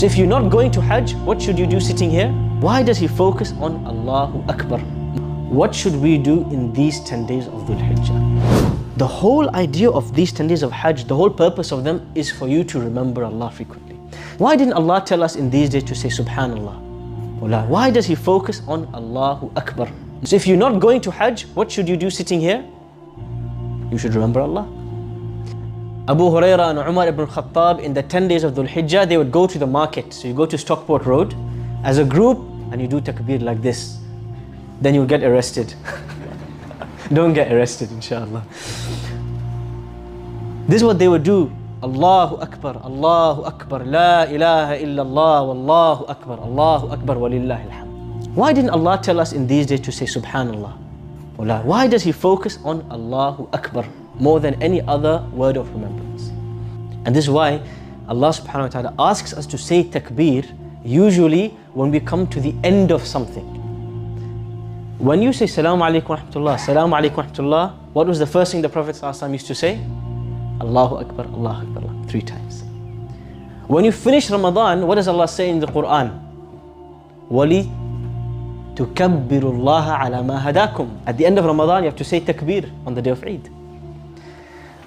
So if you're not going to Hajj, what should you do sitting here? Why does he focus on Allahu Akbar? What should we do in these 10 days of Dhul Hijjah? The whole idea of these 10 days of Hajj, the whole purpose of them is for you to remember Allah frequently. Why didn't Allah tell us in these days to say Subhanallah? Why does he focus on Allahu Akbar? So if you're not going to Hajj, what should you do sitting here? You should remember Allah. Abu Hurairah and Umar ibn Khattab, in the 10 days of Dhul Hijjah, they would go to the market. So you go to Stockport Road as a group and you do takbir like this. Then you'll get arrested. Don't get arrested, inshallah. This is what they would do. Allahu Akbar, Allahu Akbar, La ilaha illallah, Wallahu Akbar, Allahu Akbar, Walillahi alhamd. Why didn't Allah tell us in these days to say Subhanallah? Why does he focus on Allahu Akbar more than any other word of remembrance? And this is why Allah subhanahu wa ta'ala asks us to say takbir usually when we come to the end of something. When you say Salaamu Alaikum wa Rahmatullah, Salaamu Alaikum wa Rahmatullah, what was the first thing the Prophet ﷺ used to say? Allahu Akbar, Allahu Akbar, 3 times. When you finish Ramadan, what does Allah say in the Quran? Wali tukabbirullaha ala ma hadakum. At the end of Ramadan, you have to say takbir on the day of Eid.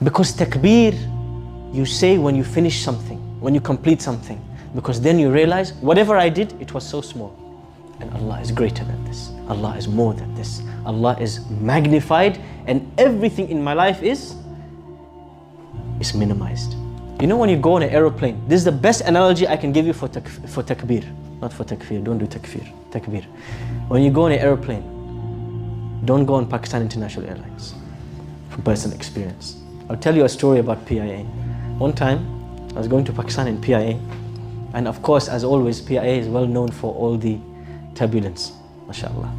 Because takbir, you say when you finish something, when you complete something. Because then you realize, whatever I did, it was so small. And Allah is greater than this. Allah is more than this. Allah is magnified, and everything in my life is minimized. You know when you go on an aeroplane, this is the best analogy I can give you for takbir. Not for takfir, don't do takbir. When you go on an aeroplane, don't go on Pakistan International Airlines. From personal experience. I'll tell you a story about PIA. One time, I was going to Pakistan in PIA, and of course, as always, PIA is well known for all the turbulence, mashallah,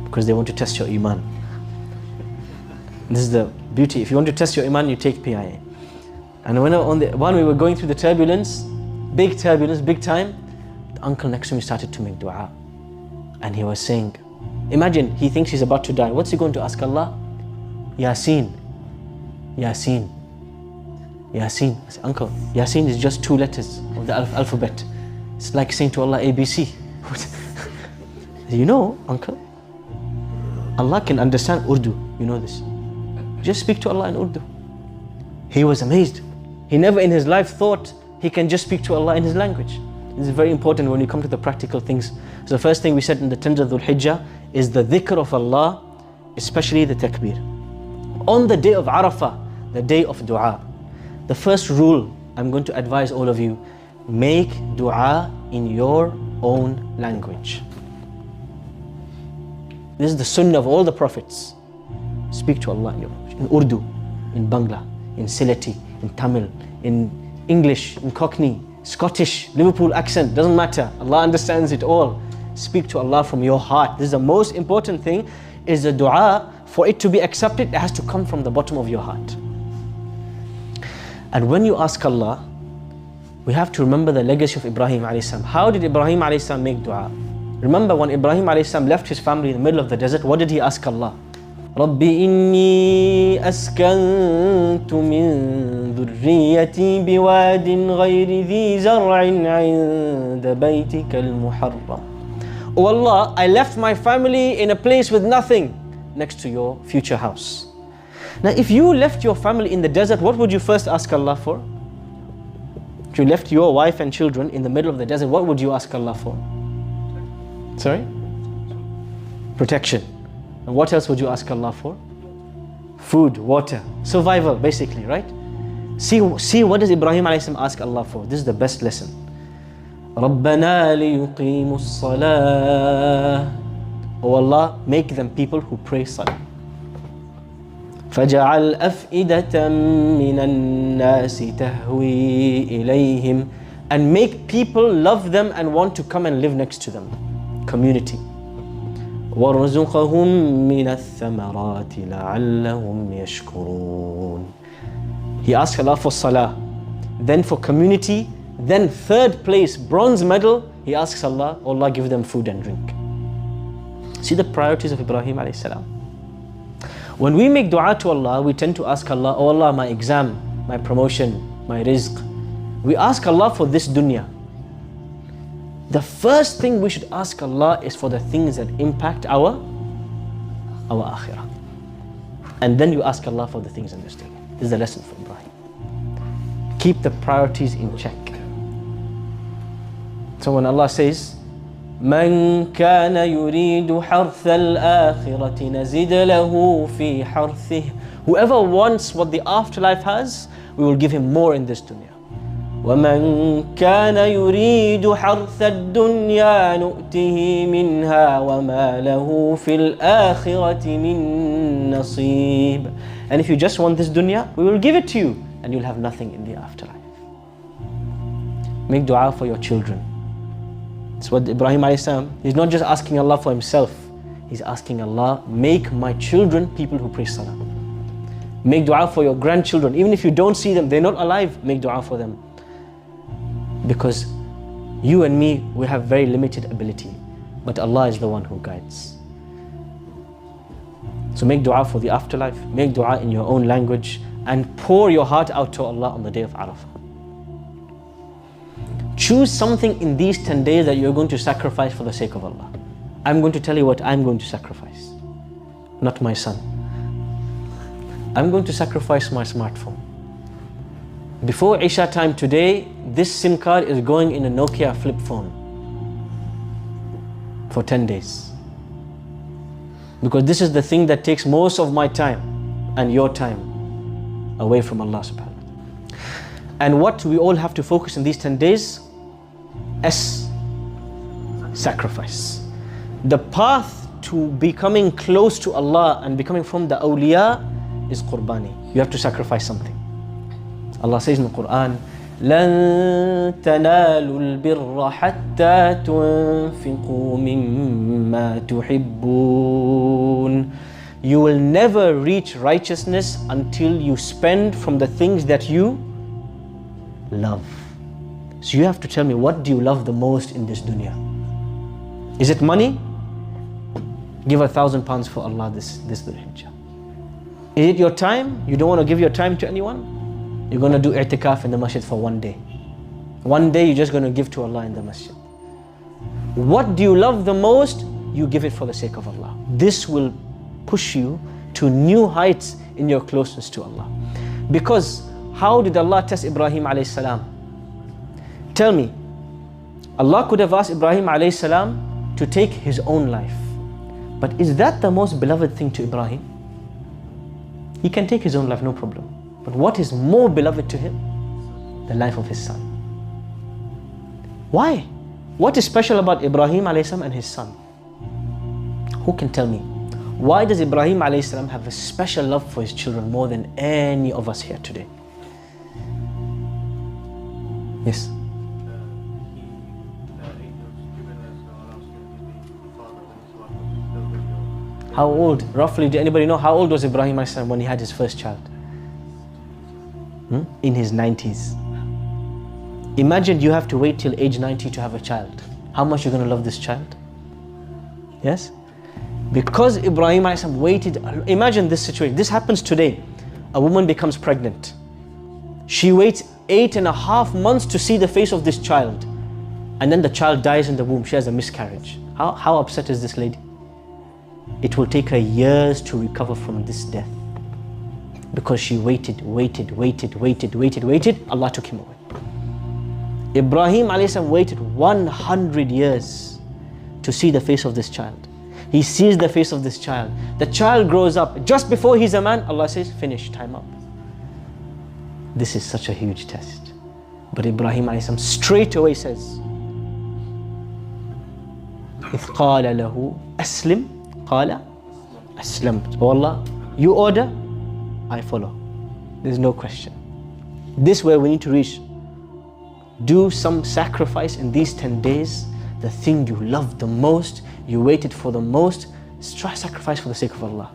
because they want to test your iman. This is the beauty. If you want to test your iman, you take PIA. And when we were going through the turbulence, big time, the uncle next to me started to make dua. And he was saying, imagine, he thinks he's about to die. What's he going to ask Allah? Yasin, Yasin, Yasin. I said, uncle, Yasin is just 2 letters of the alphabet. It's like saying to Allah, ABC. You know, uncle, Allah can understand Urdu. You know this. Just speak to Allah in Urdu. He was amazed. He never in his life thought he can just speak to Allah in his language. This is very important when you come to the practical things. So the first thing we said in the 10th of Dhul Hijjah is the dhikr of Allah, especially the takbir. On the day of Arafah, the day of dua, the first rule I'm going to advise all of you, make dua in your own language. This is the sunnah of all the prophets. Speak to Allah in your language. In Urdu, in Bangla, in Sylheti, in Tamil, in English, in Cockney, Scottish, Liverpool accent, doesn't matter. Allah understands it all. Speak to Allah from your heart. This is the most important thing, is the dua. For it to be accepted, it has to come from the bottom of your heart. And when you ask Allah, we have to remember the legacy of Ibrahim alayhi salam. How did Ibrahim alayhi salam make dua? Remember when Ibrahim alayhi salam left his family in the middle of the desert, what did he ask Allah? رَبِّ إِنِّي أَسْكَنْتُ مِنْ ذُرِّيَّتِي بِوَادٍ غَيْرِ ذِي زَرْعٍ عِنْدَ بَيْتِكَ الْمُحَرَّمِ Oh Allah, I left my family in a place with nothing next to your future house. Now if you left your family in the desert, what would you first ask Allah for? If you left your wife and children in the middle of the desert, what would you ask Allah for? Sorry? Protection. And what else would you ask Allah for? Food, water, survival basically, right? See what does Ibrahim alayhi salam ask Allah for? This is the best lesson. رَبَّنَا لِيُقِيمُوا الصَّلَاةِ Oh Allah, make them people who pray salah. فَجَعَلْ أَفْئِدَةً مِّنَ النَّاسِ تَهْوِي إِلَيْهِمْ And make people love them and want to come and live next to them. Community. وَارْزُقَهُم مِّنَ الثَّمَرَاتِ لَعَلَّهُمْ يَشْكُرُونَ He asked Allah for salah, then for community, then 3rd place, bronze medal, he asks Allah, oh Allah, give them food and drink. See the priorities of Ibrahim alayhi salam. When we make dua to Allah, we tend to ask Allah, oh Allah, my exam, my promotion, my rizq. We ask Allah for this dunya. The first thing we should ask Allah is for the things that impact our akhirah. And then you ask Allah for the things in this dunya. This is the lesson for Ibrahim. Keep the priorities in check. So when Allah says, مَنْ كَانَ يُرِيدُ حَرْثَ الْآخِرَةِ نَزِدْ لَهُ فِي حَرْثِهِ. Whoever wants what the afterlife has, we will give him more in this dunya. وَمَنْ كَانَ يُرِيدُ حَرْثَ الدُّنْيَا نُؤْتِهِ مِنْهَا وَمَا لَهُ فِي الْآخِرَةِ مِنْ نَصِيبٍ. And if you just want this dunya, we will give it to you, and you'll have nothing in the afterlife. Make dua for your children. It's what Ibrahim a.s., he's not just asking Allah for himself. He's asking Allah, make my children people who pray salah. Make dua for your grandchildren. Even if you don't see them, they're not alive, make dua for them. Because you and me, we have very limited ability. But Allah is the one who guides. So make dua for the afterlife. Make dua in your own language. And pour your heart out to Allah on the day of Arafah. Choose something in these 10 days that you're going to sacrifice for the sake of Allah. I'm going to tell you what I'm going to sacrifice. Not my son. I'm going to sacrifice my smartphone. Before Isha time today, this SIM card is going in a Nokia flip phone for 10 days. Because this is the thing that takes most of my time and your time away from Allah subhanahu wa ta'ala. And what we all have to focus in these 10 days? Sacrifice. The path to becoming close to Allah and becoming from the awliya is qurbani. You have to sacrifice something. Allah says in the Quran, لَن تَنَالُوا الْبِرَّ حَتَّى تُنْفِقُوا مِمَّا تُحِبُّونَ. You will never reach righteousness until you spend from the things that you love. So you have to tell me, what do you love the most in this dunya? Is it money? Give £1,000 for Allah this Dhul Hijjah. Is it your time? You don't want to give your time to anyone? You're going to do i'tikaf in the masjid for one day. One day you're just going to give to Allah in the masjid. What do you love the most? You give it for the sake of Allah. This will push you to new heights in your closeness to Allah. Because how did Allah test Ibrahim alayhi salam? Tell me, Allah could have asked Ibrahim alayhi salam to take his own life. But is that the most beloved thing to Ibrahim? He can take his own life, no problem. But what is more beloved to him? The life of his son. Why? What is special about Ibrahim alayhi salam and his son? Who can tell me? Why does Ibrahim alayhi salam have a special love for his children more than any of us here today? Yes? How old, roughly, do anybody know how old was Ibrahim alayhi salam when he had his first child? In his 90s. Imagine you have to wait till age 90 to have a child. How much you're going to love this child? Yes? Because Ibrahim alayhi salam waited. Imagine this situation. This happens today. A woman becomes pregnant. She waits 8.5 months to see the face of this child. And then the child dies in the womb. She has a miscarriage. How upset is this lady? It will take her years to recover from this death. Because she waited. Allah took him away. Ibrahim alayhi salam waited 100 years to see the face of this child. He sees the face of this child. The child grows up. Just before he's a man, Allah says, finish, time up. This is such a huge test. But Ibrahim alayhi salam straight away says, إِذْ قَالَ لَهُ أَسْلِمْ قَالَ أَسْلَمْتُ. Oh Allah, you order, I follow. There's no question. This way we need to reach. Do some sacrifice in these 10 days. The thing you love the most, you waited for the most, try sacrifice for the sake of Allah.